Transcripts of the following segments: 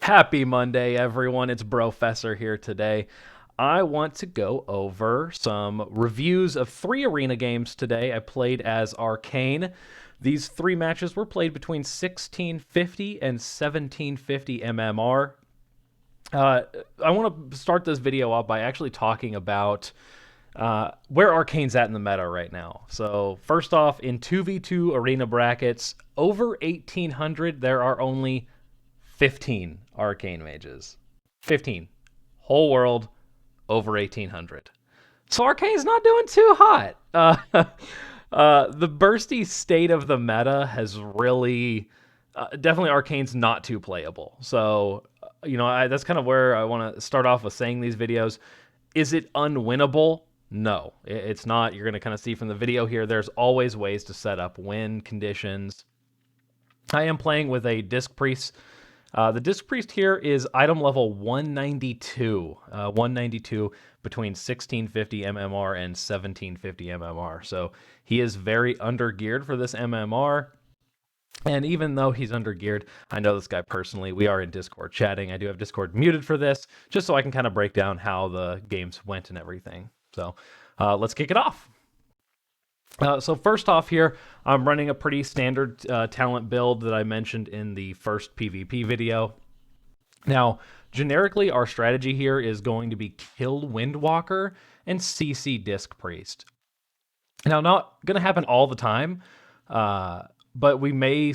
Happy Monday, everyone. It's Brofessor here today. I want to go over some reviews of 3 arena games today. I played as Arcane. These 3 matches were played between 1650 and 1750 MMR. I want to start this video off by actually talking about where Arcane's at in the meta right now. So first off, in 2v2 arena brackets, over 1800, there are only 15 Arcane Mages. 15. Whole world, over 1800. So Arcane's not doing too hot. The bursty state of the meta has really... definitely Arcane's not too playable. So, that's kind of where I want to start off with saying these videos. Is it unwinnable? No, it's not. You're going to kind of see from the video here, there's always ways to set up win conditions. I am playing with a Disc Priest. The Disc Priest here is item level 192. 192 between 1650 MMR and 1750 MMR. So he is very undergeared for this MMR. And even though he's undergeared, I know this guy personally. We are in Discord chatting. I do have Discord muted for this, just so I can kind of break down how the games went and everything. So let's kick it off. So first off here, I'm running a pretty standard talent build that I mentioned in the first PvP video. Now, generically, our strategy here is going to be kill Windwalker and CC Disc Priest. Now, not going to happen all the time, but we may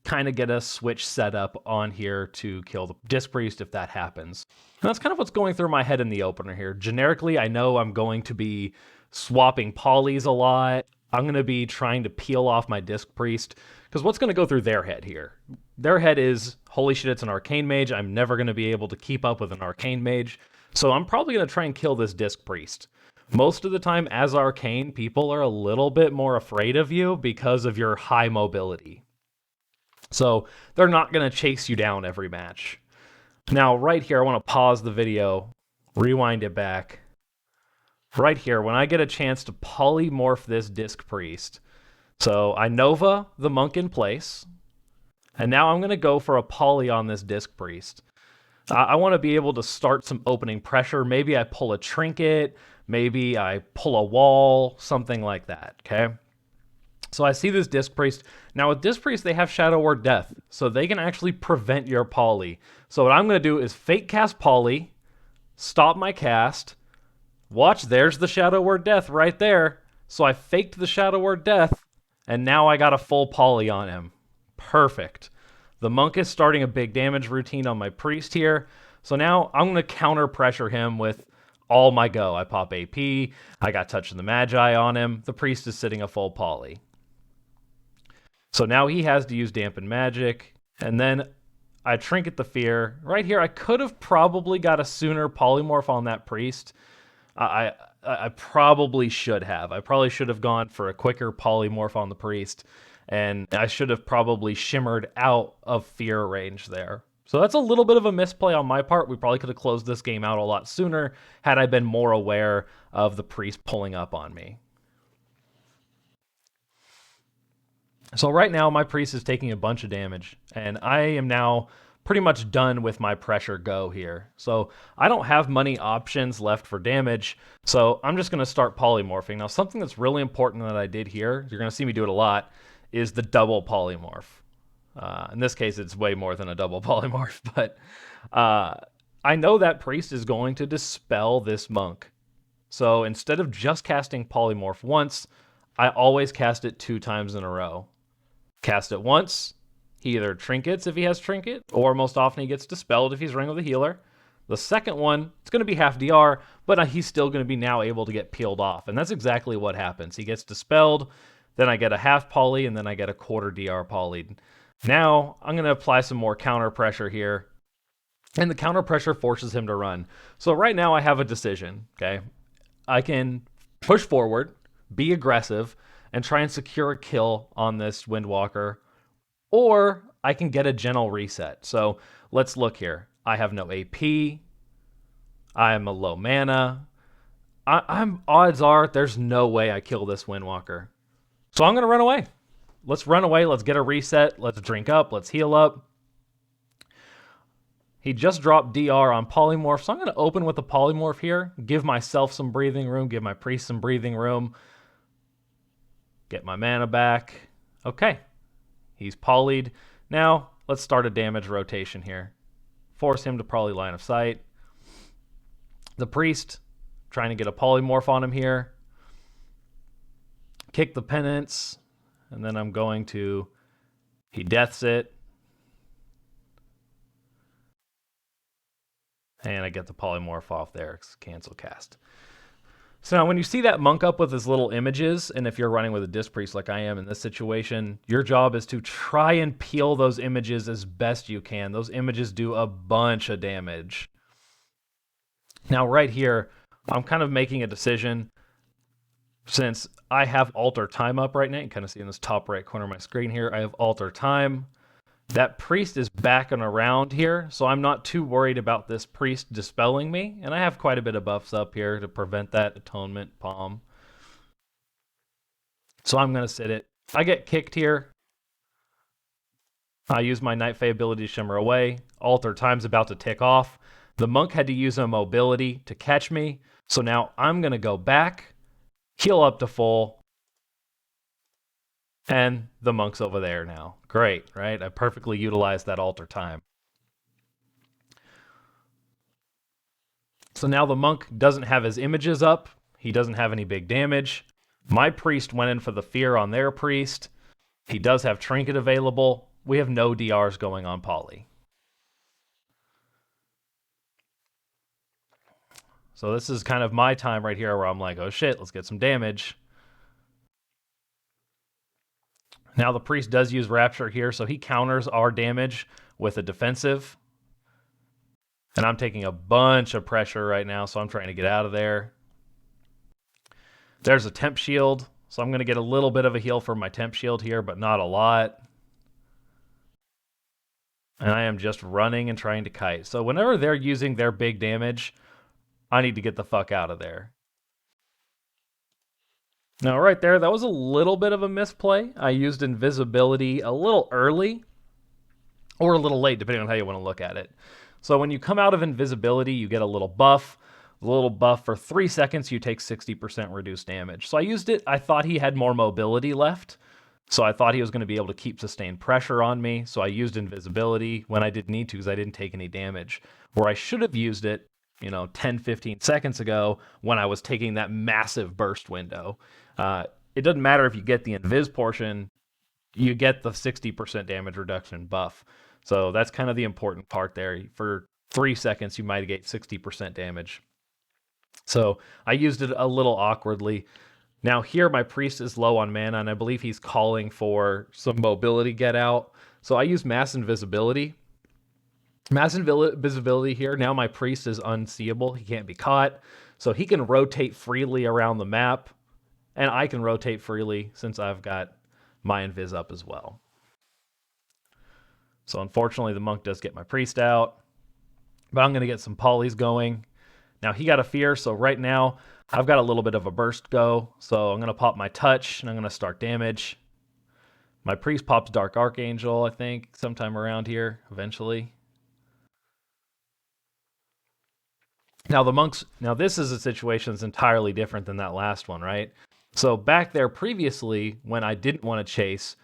kind of get a switch set up on here to kill the Disc Priest if that happens. And that's kind of what's going through my head in the opener here. Generically, I know I'm going to be swapping polys a lot. I'm going to be trying to peel off my Disc Priest, because what's going to go through their head here? Their head is, holy shit, it's an Arcane Mage. I'm never going to be able to keep up with an Arcane Mage, so I'm probably going to try and kill this Disc Priest. Most of the time, as Arcane, people are a little bit more afraid of you because of your high mobility. So they're not going to chase you down every match. Now, right here, I want to pause the video, rewind it back. Right here, when I get a chance to polymorph this Disc Priest. So I Nova the Monk in place, and now I'm going to go for a poly on this Disc Priest. I want to be able to start some opening pressure. Maybe I pull a trinket, maybe I pull a wall, something like that, okay? So I see this Disc Priest. Now with Disc Priest, they have Shadow Word Death, so they can actually prevent your poly. So what I'm going to do is fake cast poly, stop my cast. Watch, there's the Shadow Word Death right there. So I faked the Shadow Word Death, and now I got a full poly on him. Perfect. The Monk is starting a big damage routine on my Priest here. So now I'm going to counter pressure him with all my go. I pop AP, I got Touch of the Magi on him. The Priest is sitting a full poly. So now he has to use Dampen Magic, and then I Trinket the Fear. Right here, I could have probably got a sooner polymorph on that Priest. I probably should have. I probably should have gone for a quicker polymorph on the Priest, and I should have probably shimmered out of fear range there. So that's a little bit of a misplay on my part. We probably could have closed this game out a lot sooner had I been more aware of the Priest pulling up on me. So right now, my Priest is taking a bunch of damage, and I am now pretty much done with my pressure go here. So I don't have many options left for damage, so I'm just going to start polymorphing. Now, something that's really important that I did here, you're going to see me do it a lot, is the double polymorph. In this case, it's way more than a double polymorph, but I know that Priest is going to dispel this Monk. So instead of just casting polymorph once, I always cast it 2 times in a row. Cast it once, he either trinkets if he has trinket, or most often he gets dispelled if he's Ring of the Healer. The second one, it's going to be half DR, but he's still going to be now able to get peeled off. And that's exactly what happens. He gets dispelled, then I get a half poly, and then I get a quarter DR poly. Now, I'm going to apply some more counter pressure here. And the counter pressure forces him to run. So right now I have a decision, okay? I can push forward, be aggressive, and try and secure a kill on this Windwalker, or I can get a gentle reset. So let's look here. I have no AP. I'm a low mana. Odds are there's no way I kill this Windwalker. So I'm going to run away. Let's run away. Let's get a reset. Let's drink up. Let's heal up. He just dropped DR on Polymorph, so I'm going to open with a Polymorph here, give myself some breathing room, give my priest some breathing room, get my mana back. Okay, he's polyed. Now, let's start a damage rotation here. Force him to probably line of sight. The priest, trying to get a Polymorph on him here. Kick the penance, and then I'm going to... He deaths it. And I get the Polymorph off there. Cancel cast. So now when you see that monk up with his little images, and if you're running with a Disc Priest like I am in this situation, your job is to try and peel those images as best you can. Those images do a bunch of damage. Now right here, I'm kind of making a decision. Since I have Alter Time up right now, you can kind of see in this top right corner of my screen here, I have Alter Time. That priest is back and around here, so I'm not too worried about this priest dispelling me. And I have quite a bit of buffs up here to prevent that. Atonement, Palm. So I'm going to sit it. I get kicked here. I use my Night Fae ability to shimmer away. Alter Time's about to tick off. The monk had to use a mobility to catch me. So now I'm going to go back, heal up to full. And the monk's over there now. Great, right? I perfectly utilized that Alter Time. So now the monk doesn't have his images up. He doesn't have any big damage. My priest went in for the fear on their priest. He does have Trinket available. We have no DRs going on Poly. So this is kind of my time right here where I'm like, oh shit, let's get some damage. Now the priest does use Rapture here, so he counters our damage with a defensive. And I'm taking a bunch of pressure right now, so I'm trying to get out of there. There's a Temp Shield, so I'm going to get a little bit of a heal from my Temp Shield here, but not a lot. And I am just running and trying to kite. So whenever they're using their big damage, I need to get the fuck out of there. Now, right there, that was a little bit of a misplay. I used invisibility a little early or a little late, depending on how you want to look at it. So when you come out of invisibility, you get a little buff. A little buff for 3 seconds, you take 60% reduced damage. So I used it. I thought he had more mobility left. So I thought he was going to be able to keep sustained pressure on me. So I used invisibility when I didn't need to because I didn't take any damage. Where I should have used it, 10, 15 seconds ago when I was taking that massive burst window. It doesn't matter if you get the invis portion, you get the 60% damage reduction buff. So that's kind of the important part there. For 3 seconds, you might get 60% damage. So I used it a little awkwardly. Now here, my priest is low on mana, and I believe he's calling for some mobility get out. So I use Mass Invisibility. Mass Invisibility here. Now my priest is unseeable. He can't be caught. So he can rotate freely around the map. And I can rotate freely since I've got my invis up as well. So unfortunately, the monk does get my priest out. But I'm going to get some polys going. Now he got a fear, so right now I've got a little bit of a burst go. So I'm going to pop my touch, and I'm going to start damage. My priest pops Dark Archangel, I think, sometime around here, eventually. Now the monks, this is a situation that's entirely different than that last one, right? So back there previously, when I didn't want to chase,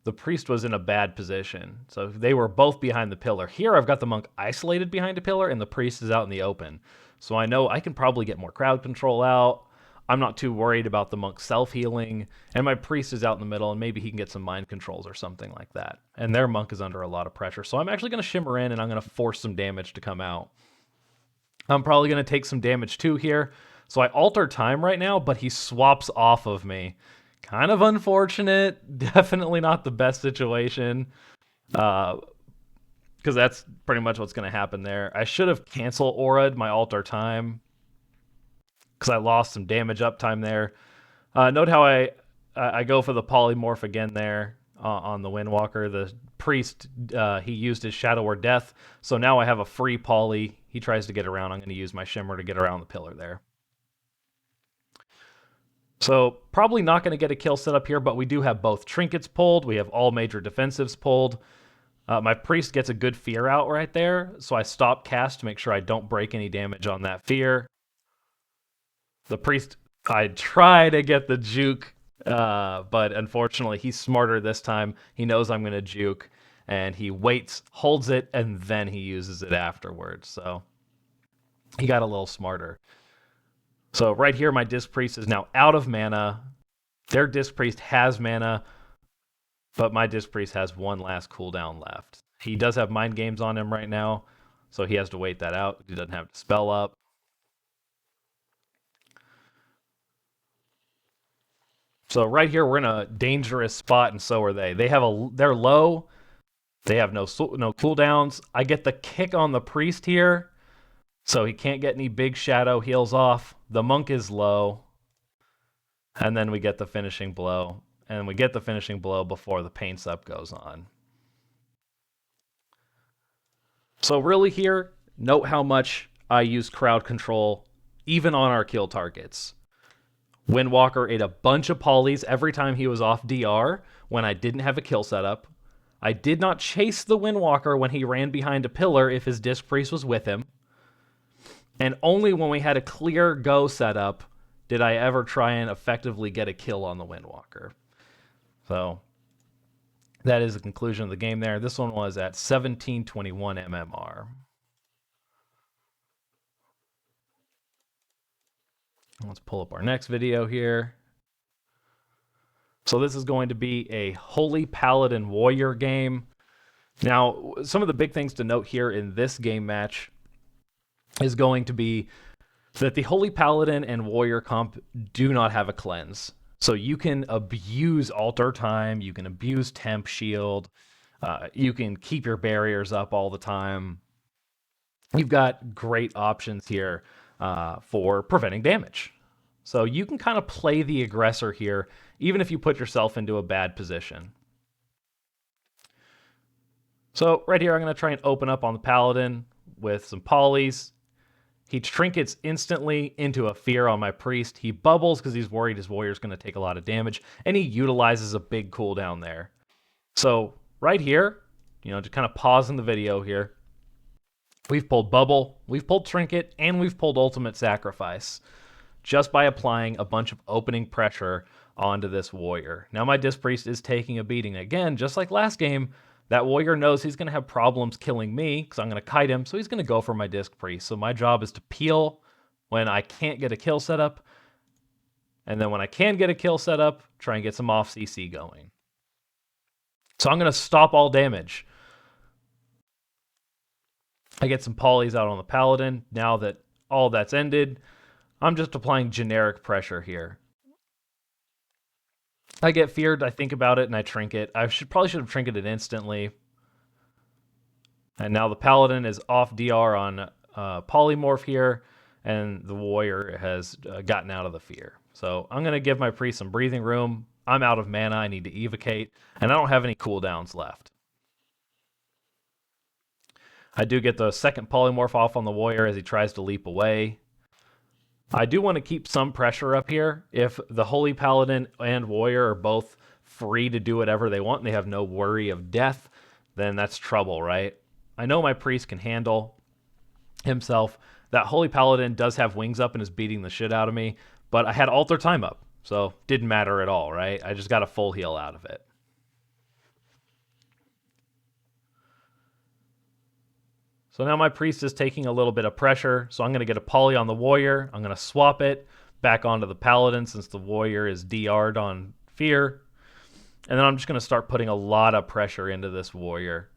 the priest was in a bad position. So they were both behind the pillar. Here I've got the monk isolated behind a pillar and the priest is out in the open. So I know I can probably get more crowd control out. I'm not too worried about the monk self-healing. And my priest is out in the middle and maybe he can get some mind controls or something like that. And their monk is under a lot of pressure. So I'm actually going to shimmer in and I'm going to force some damage to come out. I'm probably going to take some damage too here. So I alter time right now, but he swaps off of me. Kind of unfortunate. Definitely not the best situation. Because that's pretty much what's going to happen there. I should have cancel aura'd my alter time. Because I lost some damage uptime there. Note how I go for the polymorph again there on the Windwalker. The priest, he used his Shadow or Death. So now I have a free poly. He tries to get around. I'm going to use my shimmer to get around the pillar there. So probably not going to get a kill set up here, but we do have both trinkets pulled. We have all major defensives pulled. My priest gets a good fear out right there, so I stop cast to make sure I don't break any damage on that fear. The priest, I try to get the juke, but unfortunately he's smarter this time. He knows I'm going to juke, and he waits, holds it, and then he uses it afterwards. So he got a little smarter. So right here, my Disc Priest is now out of mana. Their Disc Priest has mana, but my Disc Priest has one last cooldown left. He does have Mind Games on him right now, so he has to wait that out. He doesn't have to spell up. So right here, we're in a dangerous spot, and so are they. They're low. They have no cooldowns. I get the kick on the priest here, so he can't get any big shadow heals off. The monk is low, and then we get the finishing blow. And we get the finishing blow before the pain sup goes on. So really here, note how much I use crowd control, even on our kill targets. Windwalker ate a bunch of polys every time he was off DR when I didn't have a kill setup. I did not chase the Windwalker when he ran behind a pillar if his Disc Priest was with him. And only when we had a clear go setup did I ever try and effectively get a kill on the Windwalker. So that is the conclusion of the game there. This one was at 1721 MMR. Let's pull up our next video here. So this is going to be a Holy Paladin Warrior game. Now, some of the big things to note here in this game match is going to be that the Holy Paladin and Warrior comp do not have a cleanse. So you can abuse Altar Time, you can abuse Temp Shield, you can keep your barriers up all the time. You've got great options here for preventing damage. So you can kind of play the aggressor here, even if you put yourself into a bad position. So right here, I'm going to try and open up on the Paladin with some polys. He trinkets instantly into a fear on my priest. He bubbles because he's worried his warrior's going to take a lot of damage, and he utilizes a big cooldown there. So right here, just kind of pausing the video here, we've pulled bubble, we've pulled trinket, and we've pulled ultimate sacrifice just by applying a bunch of opening pressure onto this warrior. Now my Disc Priest is taking a beating again, just like last game. That warrior knows he's going to have problems killing me because I'm going to kite him, so he's going to go for my Disc Priest. So my job is to peel when I can't get a kill setup, and then when I can get a kill setup, try and get some off CC going. So I'm going to stop all damage. I get some polys out on the Paladin. Now that all that's ended, I'm just applying generic pressure here. I get feared, I think about it, and I trinket. I probably should have trinketed instantly. And now the Paladin is off DR on Polymorph here, and the Warrior has gotten out of the fear. So I'm going to give my Priest some breathing room. I'm out of mana, I need to evocate, and I don't have any cooldowns left. I do get the second Polymorph off on the Warrior as he tries to leap away. I do want to keep some pressure up here. If the Holy Paladin and Warrior are both free to do whatever they want and they have no worry of death, then that's trouble, right? I know my Priest can handle himself. That Holy Paladin does have wings up and is beating the shit out of me, but I had Altar Time up, so didn't matter at all, right? I just got a full heal out of it. So now my Priest is taking a little bit of pressure, so I'm going to get a poly on the Warrior. I'm going to swap it back onto the Paladin since the Warrior is DR'd on Fear. And then I'm just going to start putting a lot of pressure into this Warrior.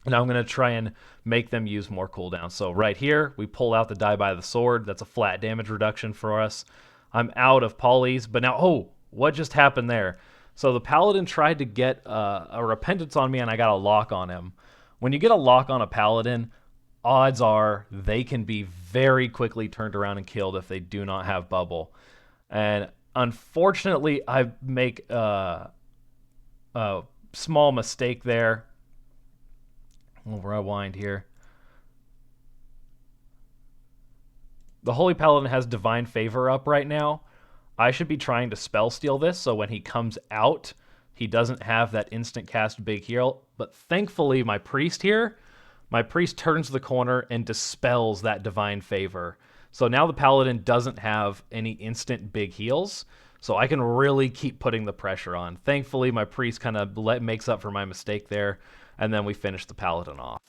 And I'm going to try and make them use more cooldowns. So right here, we pull out the Die by the Sword. That's a flat damage reduction for us. I'm out of polys, but now, oh, what just happened there? So the Paladin tried to get a Repentance on me, and I got a lock on him. When you get a lock on a Paladin, odds are they can be very quickly turned around and killed if they do not have bubble. And unfortunately, I make a small mistake there. We'll rewind here. The Holy Paladin has Divine Favor up right now. I should be trying to spell steal this, so when he comes out he doesn't have that instant cast big heal. But thankfully, my priest turns the corner and dispels that divine favor. So now the paladin doesn't have any instant big heals, so I can really keep putting the pressure on. Thankfully, my priest kind of makes up for my mistake there, and then we finish the paladin off.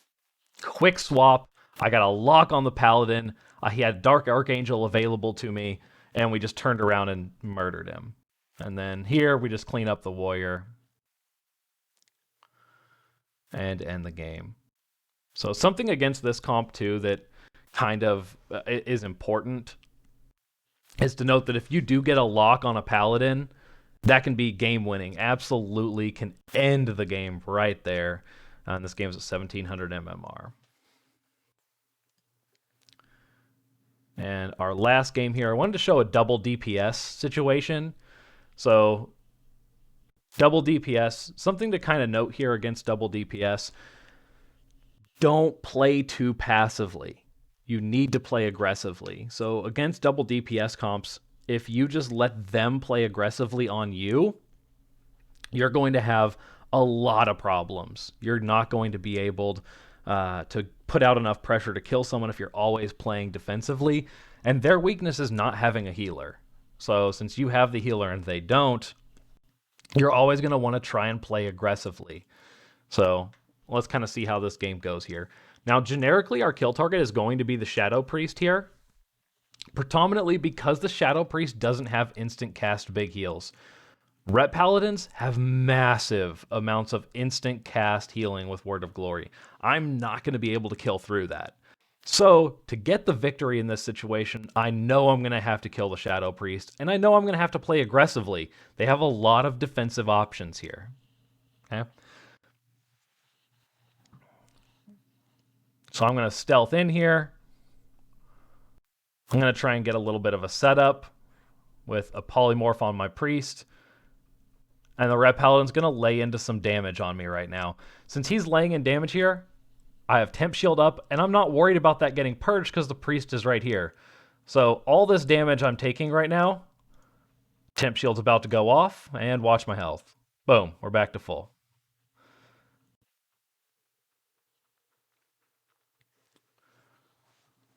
Quick swap. I got a lock on the paladin. He had Dark Archangel available to me, and we just turned around and murdered him. And then here, we just clean up the warrior and end the game. So something against this comp, too, that kind of is important is to note that if you do get a lock on a paladin, that can be game winning. Absolutely can end the game right there. And this game's at 1700 MMR. And our last game here, I wanted to show a double DPS situation. So double DPS, something to kind of note here against double DPS, don't play too passively. You need to play aggressively. So against double DPS comps, if you just let them play aggressively on you, you're going to have a lot of problems. You're not going to be able to put out enough pressure to kill someone if you're always playing defensively. And their weakness is not having a healer. So since you have the healer and they don't, you're always going to want to try and play aggressively. So let's kind of see how this game goes here. Now, generically, our kill target is going to be the Shadow Priest here, predominantly because the Shadow Priest doesn't have instant cast big heals. Rep Paladins have massive amounts of instant cast healing with Word of Glory. I'm not going to be able to kill through that. So, to get the victory in this situation, I know I'm going to have to kill the Shadow Priest, and I know I'm going to have to play aggressively. They have a lot of defensive options here. Okay? So I'm going to stealth in here. I'm going to try and get a little bit of a setup with a polymorph on my priest. And the Red Paladin's going to lay into some damage on me right now. Since he's laying in damage here, I have Temp Shield up, and I'm not worried about that getting purged because the priest is right here. So all this damage I'm taking right now, Temp Shield's about to go off, and watch my health. Boom, we're back to full.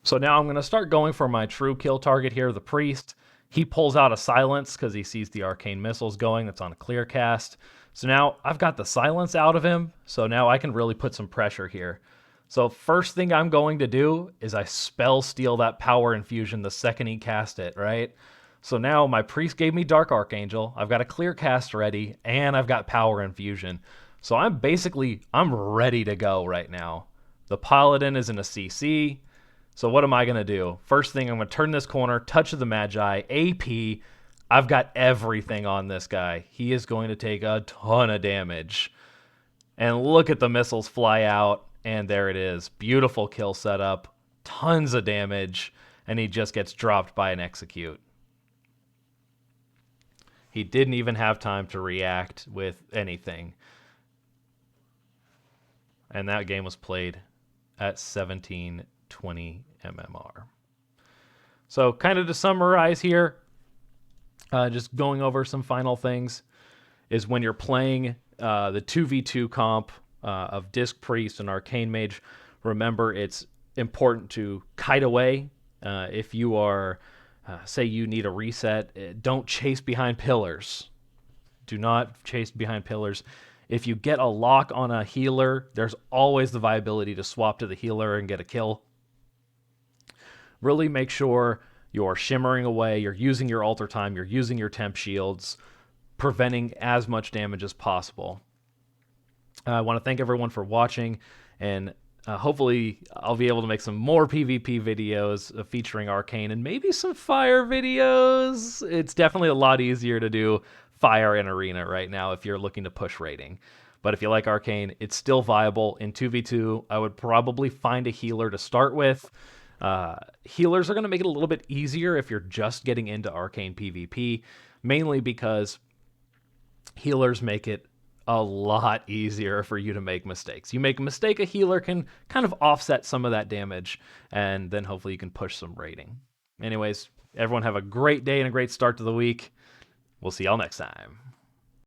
So now I'm going to start going for my true kill target here, the priest. He pulls out a silence because he sees the arcane missiles going. That's on a clear cast. So now I've got the silence out of him. So now I can really put some pressure here. So first thing I'm going to do is I spell steal that power infusion the second he cast it, right? So now my priest gave me Dark Archangel. I've got a clear cast ready, and I've got power infusion. So I'm ready to go right now. The Paladin is in a CC. So what am I going to do? First thing, I'm going to turn this corner, Touch of the Magi, AP. I've got everything on this guy. He is going to take a ton of damage. And look at the missiles fly out, and there it is. Beautiful kill setup, tons of damage, and he just gets dropped by an execute. He didn't even have time to react with anything. And that game was played at 1720 MMR. So kind of to summarize here, just going over some final things, is when you're playing the 2v2 comp of Disc Priest and Arcane Mage, remember it's important to kite away. If you are, say you need a reset, don't chase behind pillars. Do not chase behind pillars. If you get a lock on a healer, there's always the viability to swap to the healer and get a kill. Really make sure you're shimmering away, you're using your altar time, you're using your temp shields, preventing as much damage as possible. I want to thank everyone for watching, and hopefully I'll be able to make some more PvP videos featuring Arcane and maybe some Fire videos. It's definitely a lot easier to do Fire in Arena right now if you're looking to push rating. But if you like Arcane, it's still viable. In 2v2, I would probably find a healer to start with. Healers are going to make it a little bit easier if you're just getting into Arcane PvP, mainly because healers make it a lot easier for you to make mistakes. You make a mistake, a healer can kind of offset some of that damage, and then hopefully you can push some rating. Anyways, everyone have a great day and a great start to the week. We'll see y'all next time.